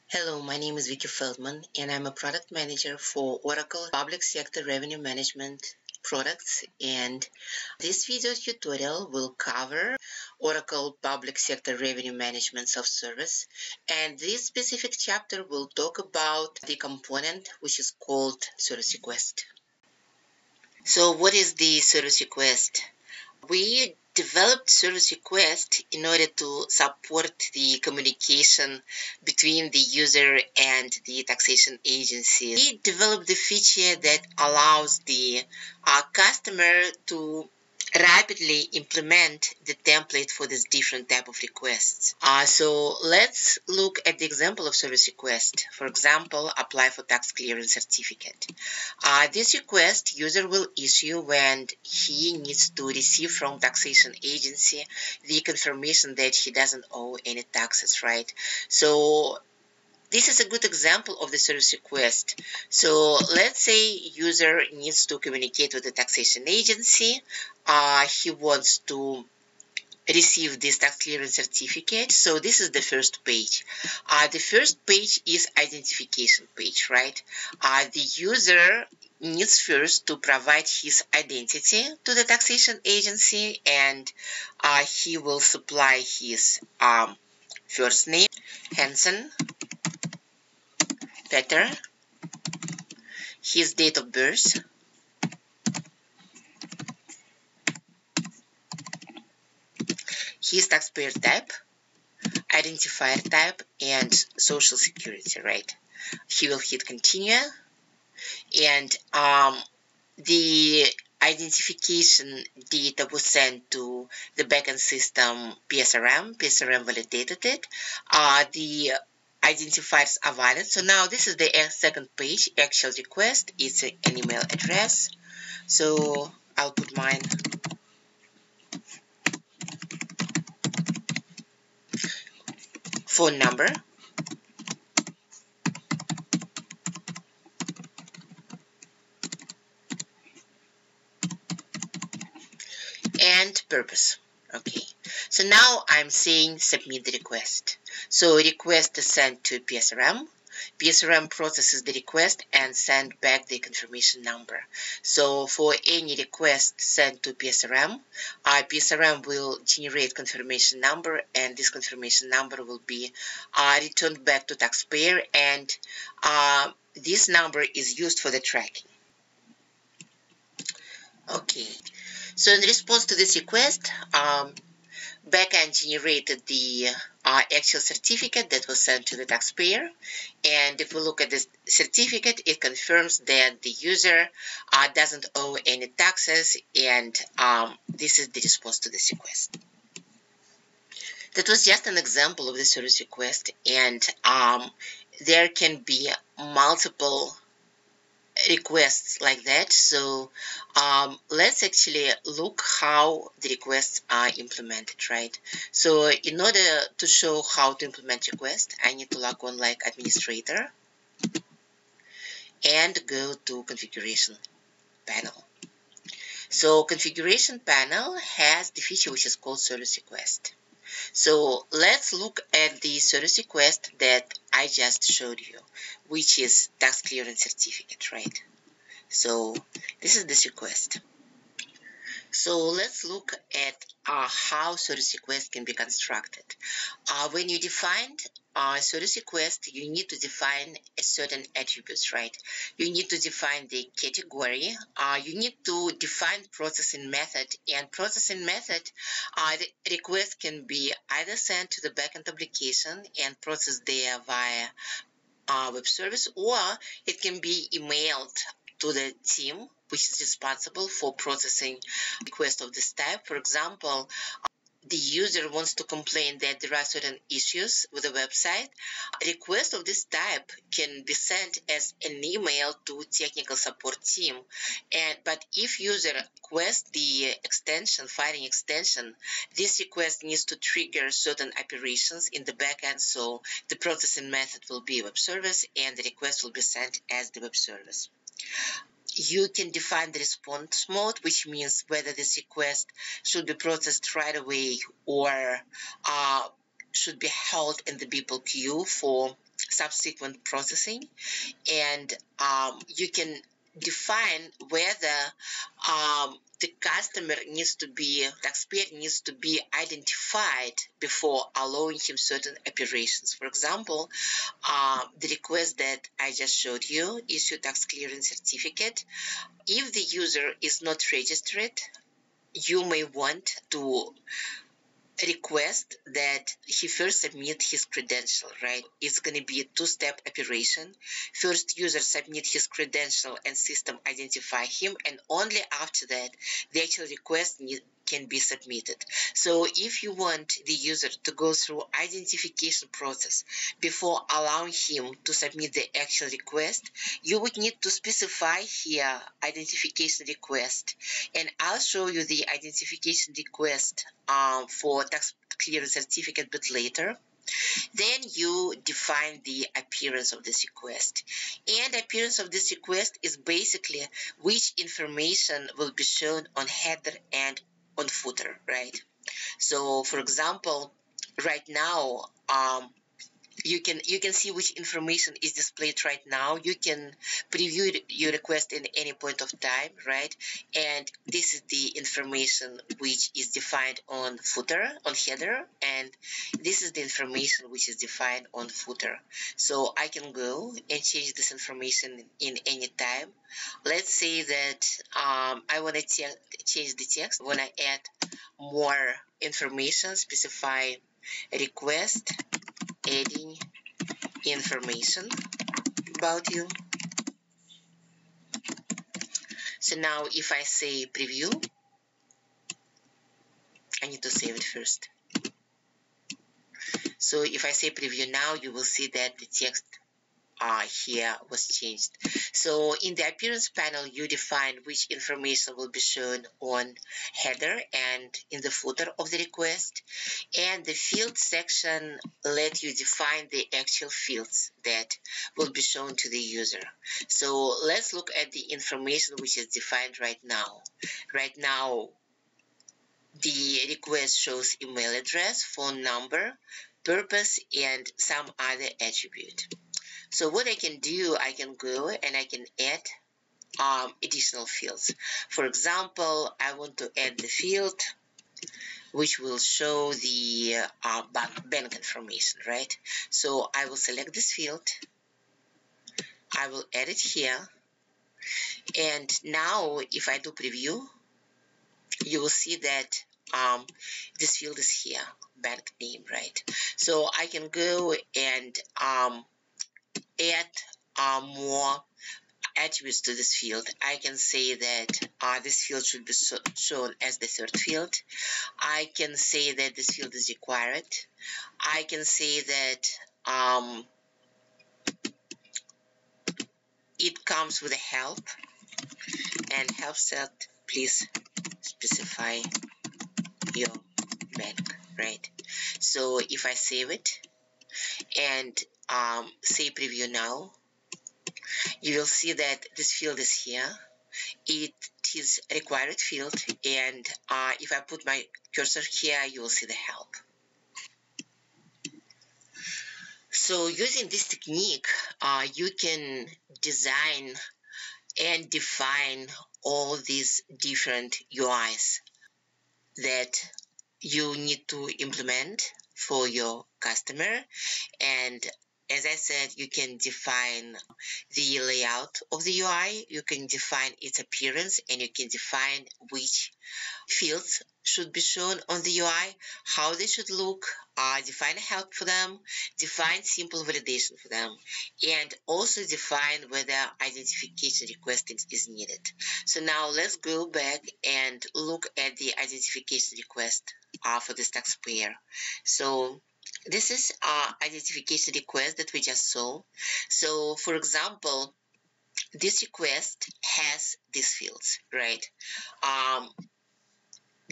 Hello, my name is Vicky Feldman, and I'm a product manager for Oracle Public Sector Revenue Management products. And this video tutorial will cover Oracle Public Sector Revenue Management Self-Service. And this specific chapter will talk about the component which is called service request. So what is the service request? We developed service request in order to support the communication between the user and the taxation agency. We developed the feature that allows the customer to rapidly implement the template for this different type of requests. So let's look at the example of service request. For example, apply for tax clearance certificate. This request user will issue when he needs to receive from taxation agency the confirmation that he doesn't owe any taxes, right? So this is a good example of the service request. So let's say user needs to communicate with the taxation agency. He wants to receive this tax clearance certificate. So this is the first page. The first page is identification page, right? The user needs first to provide his identity to the taxation agency, and he will supply his first name, Hansen, Peter, his date of birth, his taxpayer type, identifier type, and social security, right? He will hit continue, and the identification data was sent to the backend system PSRM. PSRM validated it. The identifiers are valid. So now this is the second page, actual request. It's an email address. So I'll put mine. Phone number. And purpose. Okay, so now I'm saying submit the request. So request is sent to PSRM. PSRM processes the request and send back the confirmation number. So for any request sent to PSRM, PSRM will generate confirmation number, and this confirmation number will be returned back to taxpayer, and this number is used for the tracking. Okay, so in response to this request, backend generated the actual certificate that was sent to the taxpayer, and if we look at this certificate, it confirms that the user doesn't owe any taxes, and this is the response to this request. That was just an example of the service request, and there can be multiple requests like that. So let's actually look how the requests are implemented, right? So in order to show how to implement request, I need to log on like administrator and go to configuration panel. So configuration panel has the feature which is called service request. So let's look at the service request that I just showed you, which is tax clearance certificate, right? So this is this request. So let's look at how service request can be constructed. When you define service request, you need to define a certain attributes, right? You need to define the category. You need to define processing method, and processing method, the request can be either sent to the backend application and processed there via web service, or it can be emailed to the team which is responsible for processing requests of this type. For example, the user wants to complain that there are certain issues with the website. A request of this type can be sent as an email to technical support team. But if user requests the extension, filing extension, this request needs to trigger certain operations in the backend. So the processing method will be web service, and the request will be sent as the web service. You can define the response mode, which means whether this request should be processed right away or should be held in the people queue for subsequent processing, and you can define whether the taxpayer needs to be identified before allowing him certain operations. For example, the request that I just showed you, issue tax clearance certificate. If the user is not registered, you may want to request that he first submit his credential, right? It's going to be a two-step operation. First, user submit his credential and system identify him, and only after that, the actual request can be submitted. So if you want the user to go through identification process before allowing him to submit the actual request, you would need to specify here identification request, and I'll show you the identification request for tax clearance certificate a bit later. Then you define the appearance of this request. And appearance of this request is basically which information will be shown on header and on footer, right? So for example, right now, you can see which information is displayed right now. You can preview your request in any point of time, right? And this is the information which is defined on footer, on header, and this is the information which is defined on footer. So I can go and change this information in any time. Let's say that I want to change the text. When I add more information, specify request, adding information about you. So now if I say preview, I need to save it first. So if I say preview now, you will see that the text here was changed. So in the appearance panel, you define which information will be shown on header and in the footer of the request, and the field section let you define the actual fields that will be shown to the user. So let's look at the information which is defined right now. Right now, the request shows email address, phone number, purpose, and some other attribute. So what I can do, I can go and I can add additional fields. For example, I want to add the field which will show the bank information, right? So I will select this field. I will add it here. And now if I do preview, you will see that this field is here, bank name, right? So I can go and add more attributes to this field. I can say that this field should be shown as the third field. I can say that this field is required. I can say that it comes with a help, and help set, please specify your bank, right? So if I save it and say preview now, you will see that this field is here. It is a required field, and if I put my cursor here, you will see the help. So using this technique, you can design and define all these different UIs that you need to implement for your customer. And as I said, you can define the layout of the UI, you can define its appearance, and you can define which fields should be shown on the UI, how they should look, define a help for them, define simple validation for them, and also define whether identification request is needed. So now let's go back and look at the identification request for this taxpayer. So this is identification request that we just saw. So for example, this request has these fields, right?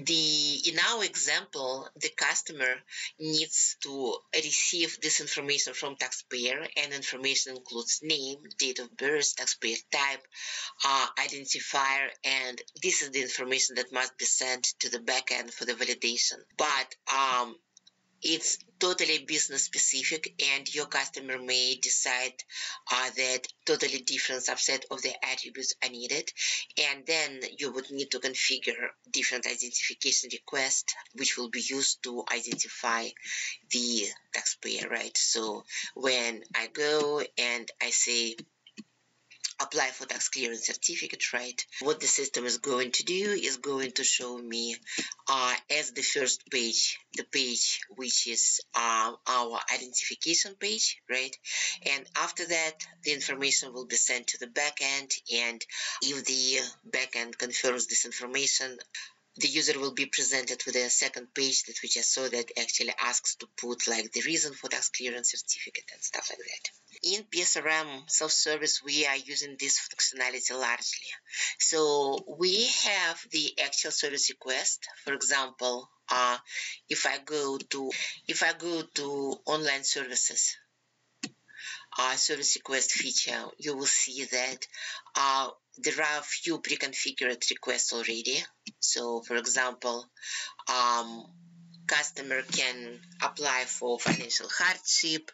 In our example, the customer needs to receive this information from taxpayer, and information includes name, date of birth, taxpayer type, identifier, and this is the information that must be sent to the backend for the validation. But It's totally business specific, and your customer may decide that totally different subset of the attributes are needed, and then you would need to configure different identification requests which will be used to identify the taxpayer, right? So when I go and I say apply for tax clearance certificate, right, what the system is going to do is going to show me as the first page, the page which is our identification page, right? And after that, the information will be sent to the backend, and if the backend confirms this information, the user will be presented with a second page that we just saw that actually asks to put like the reason for tax clearance certificate and stuff like that. In PSRM self-service, we are using this functionality largely. So we have the actual service request. For example, if I go to online services, service request feature, you will see that there are a few pre-configured requests already. So, for example, customer can apply for financial hardship,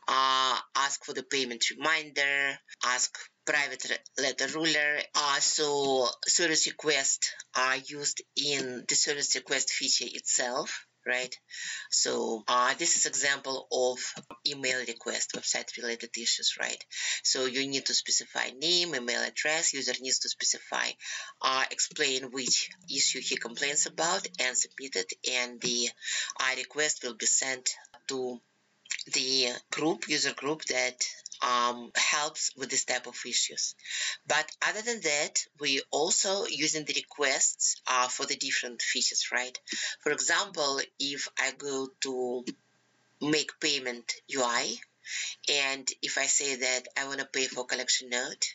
ask for the payment reminder, ask private letter ruler. So service requests are used in the service request feature itself, right? So this is example of email request, website related issues, right? So you need to specify name, email address, user needs to specify, explain which issue he complains about and submit it, and the request will be sent to the user group that helps with this type of issues. But other than that, we also using the requests for the different features, right? For example, if I go to make payment UI, and if I say that I want to pay for collection note,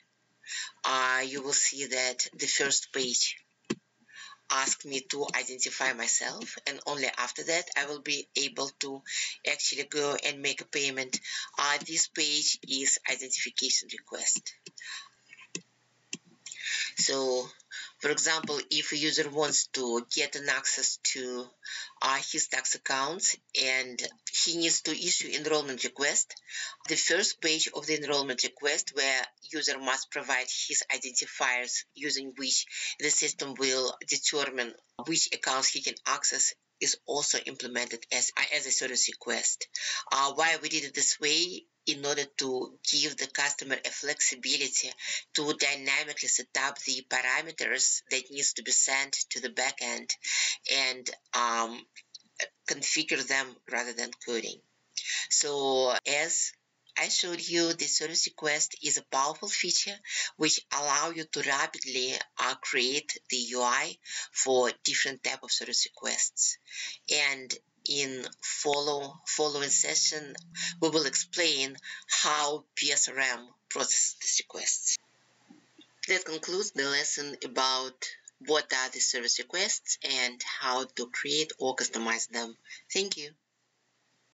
you will see that the first page ask me to identify myself, and only after that I will be able to actually go and make a payment. This page is identification request. So, for example, if a user wants to get an access to his tax accounts and he needs to issue enrollment request, the first page of the enrollment request, where user must provide his identifiers using which the system will determine which accounts he can access, is also implemented as a service request. Why we did it this way? In order to give the customer a flexibility to dynamically set up the parameters that needs to be sent to the backend and configure them rather than coding. So as I showed you, the service request is a powerful feature which allow you to rapidly create the UI for different type of service requests. And in following session, we will explain how PSRM processes these requests. That concludes the lesson about what are the service requests and how to create or customize them. Thank you.